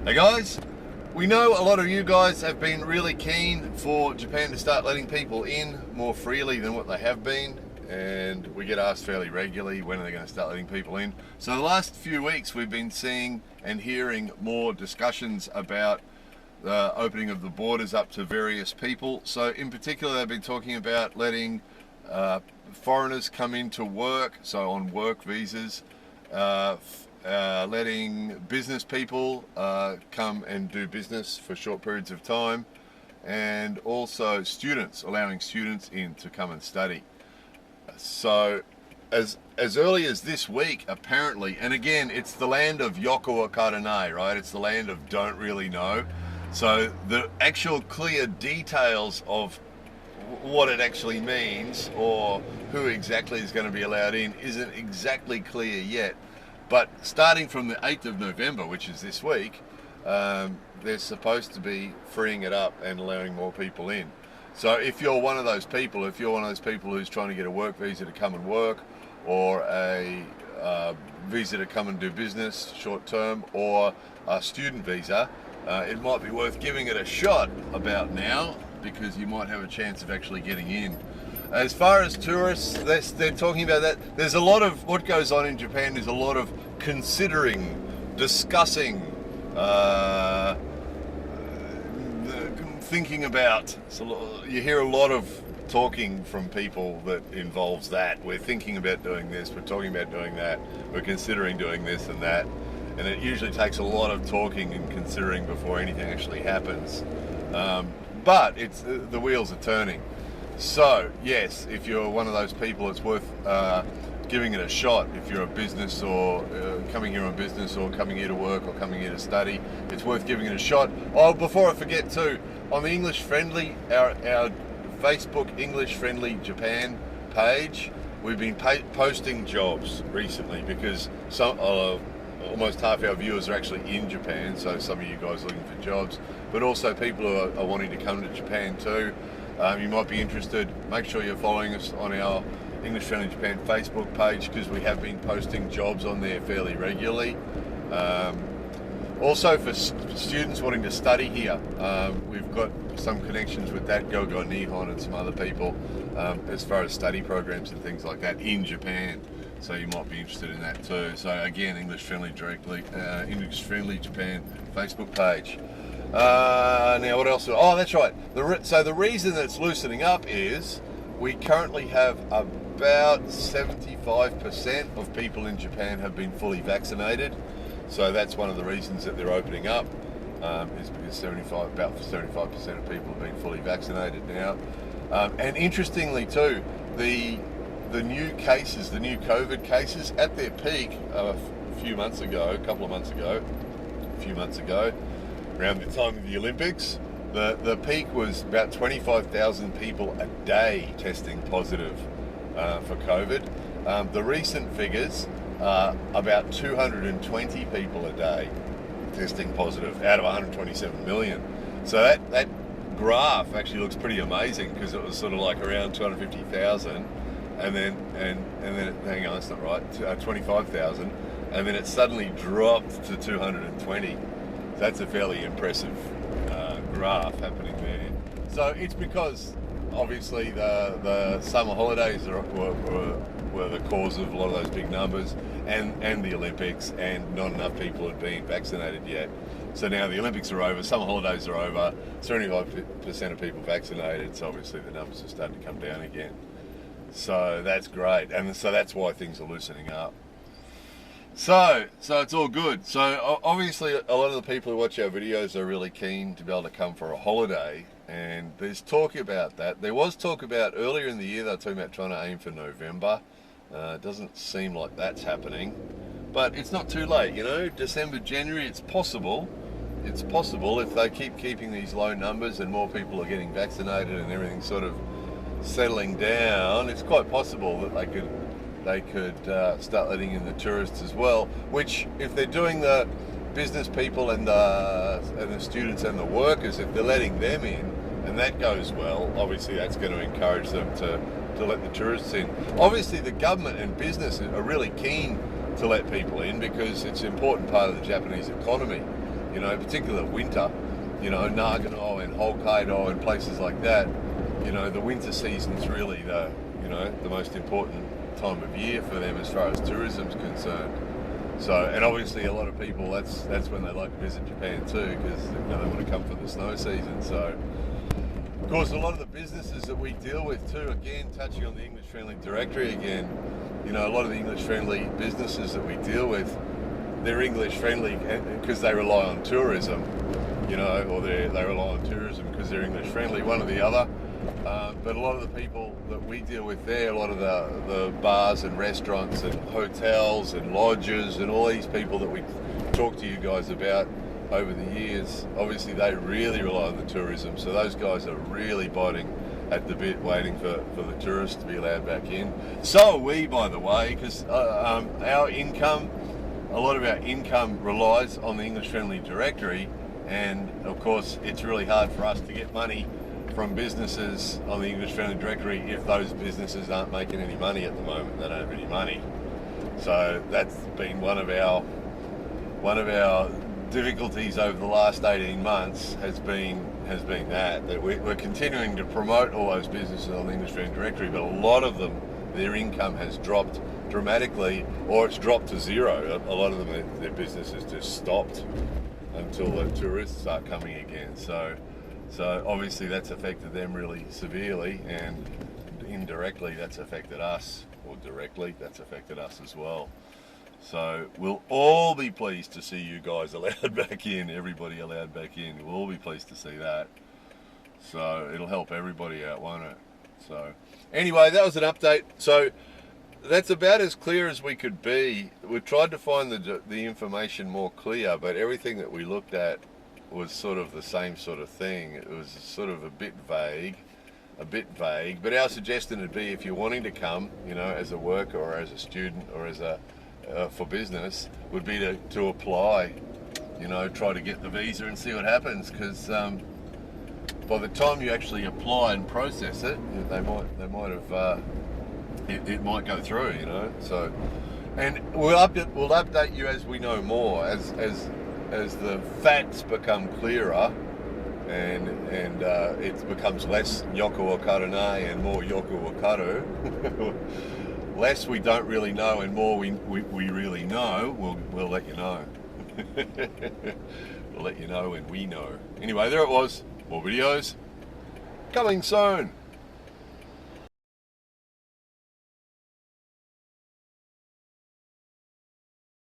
Hey guys, we know a lot of you guys have been really keen for Japan to start letting people in more freely than what they have been, and we get asked fairly regularly when are they going to start letting people in. So the last few weeks we've been seeing and hearing more discussions about the opening of the borders up to various people. So in particular they've been talking about letting foreigners come in to work, so on work visas, letting business people come and do business for short periods of time, and also students, allowing students in to come and study. So as early as this week, apparently, and again, it's the land of Yoko Akarane, right? It's the land of don't really know. So the actual clear details of what it actually means or who exactly is going to be allowed in isn't exactly clear yet. But starting from the 8th of November, which is this week, they're supposed to be freeing it up and allowing more people in. So if you're one of those people, who's trying to get a work visa to come and work, or a visa to come and do business short term, or a student visa, it might be worth giving it a shot about now, because you might have a chance of actually getting in. As far as tourists, they're talking about that. There's a lot of what goes on in Japan. There's a lot of considering, discussing, thinking about. So you hear a lot of talking from people that involves that. We're thinking about doing this. We're talking about doing that. We're considering doing this and that. And it usually takes a lot of talking and considering before anything actually happens. But it's the wheels are turning. So yes, if you're one of those people, it's worth giving it a shot. If you're a business, or coming here on business, or coming here to work, or coming here to study, it's worth giving it a shot. Oh, before I forget too, on the English Friendly, our Facebook English Friendly Japan page, we've been posting jobs recently, because almost half our viewers are actually in Japan, so some of you guys are looking for jobs, but also people who are wanting to come to Japan too. You might be interested. Make sure you're following us on our English Friendly Japan Facebook page, because we have been posting jobs on there fairly regularly. Also for students wanting to study here, we've got some connections with that, Gogo Nihon and some other people, as far as study programs and things like that in Japan. So you might be interested in that too. So again, English Friendly English Friendly Japan Facebook page. Now what else? Oh, that's right. So the reason that it's loosening up is we currently have about 75% of people in Japan have been fully vaccinated. So that's one of the reasons that they're opening up, is because about 75% of people have been fully vaccinated now. And interestingly too, the new cases, the new COVID cases, at their peak a few months ago, around the time of the Olympics, the peak was about 25,000 people a day testing positive for COVID. The recent figures are about 220 people a day testing positive out of 127 million. So that graph actually looks pretty amazing, because it was sort of like around 250,000, and then hang on, that's not right, 25,000, and then it suddenly dropped to 220. That's a fairly impressive graph happening there. So it's because obviously the summer holidays were the cause of a lot of those big numbers, and the Olympics, and not enough people had been vaccinated yet. So now the Olympics are over, summer holidays are over, 75% of people vaccinated, so obviously the numbers are starting to come down again. So that's great, and so that's why things are loosening up. So it's all good. So obviously a lot of the people who watch our videos are really keen to be able to come for a holiday, and there's talk about that. There was talk about earlier in the year, they were talking about trying to aim for November. It doesn't seem like that's happening, but it's not too late, December, January, it's possible. It's possible if they keeping these low numbers and more people are getting vaccinated and everything's sort of settling down, it's quite possible that they could start letting in the tourists as well, which, if they're doing the business people and the students and the workers, if they're letting them in and that goes well, obviously that's going to encourage them to let the tourists in. Obviously the government and business are really keen to let people in, because it's an important part of the Japanese economy. you know, particularly winter, you know, Nagano and Hokkaido and places like that, you know, the winter season's really the, you know, the most important time of year for them as far as tourism's concerned. So, and obviously a lot of people, that's when they like to visit Japan too, because you know, they want to come for the snow season. So, of course, a lot of the businesses that we deal with too, again, touching on the English Friendly Directory again, you know, a lot of the English Friendly businesses that we deal with, they're English friendly because they rely on tourism, you know, or they rely on tourism because they're English friendly, one or the other. But a lot of the people that we deal with there, a lot of the bars and restaurants and hotels and lodges and all these people that we talk to you guys about over the years, obviously they really rely on the tourism. So those guys are really biting at the bit, waiting for the tourists to be allowed back in. So are we, by the way, because our income, a lot of our income relies on the English Friendly Directory, and of course it's really hard for us to get money from businesses on the English Friendly Directory if those businesses aren't making any money at the moment. They don't have any money. So that's been one of our difficulties over the last 18 months has been that we're continuing to promote all those businesses on the English Friendly Directory, but a lot of them, their income has dropped dramatically, or it's dropped to zero. A lot of them, their businesses just stopped until the tourists start coming again. So obviously that's affected them really severely, and indirectly that's affected us, or directly that's affected us as well. So we'll all be pleased to see you guys allowed back in, everybody allowed back in. We'll all be pleased to see that. So it'll help everybody out, won't it? So anyway, that was an update. So that's about as clear as we could be. We tried to find the information more clear, but everything that we looked at was sort of the same sort of thing. It was sort of a bit vague. But our suggestion would be, if you're wanting to come, you know, as a worker or as a student or as a for business, would be to apply, you know, try to get the visa and see what happens, because by the time you actually apply and process it, they might have it might go through, you know. So, and we'll update you as we know more, as the facts become clearer, and it becomes less Yoku Wakaru and more Yoku Wakaru. Less we don't really know and more we really know. We'll let you know. We'll let you know when we know. Anyway, there it was. More videos coming soon.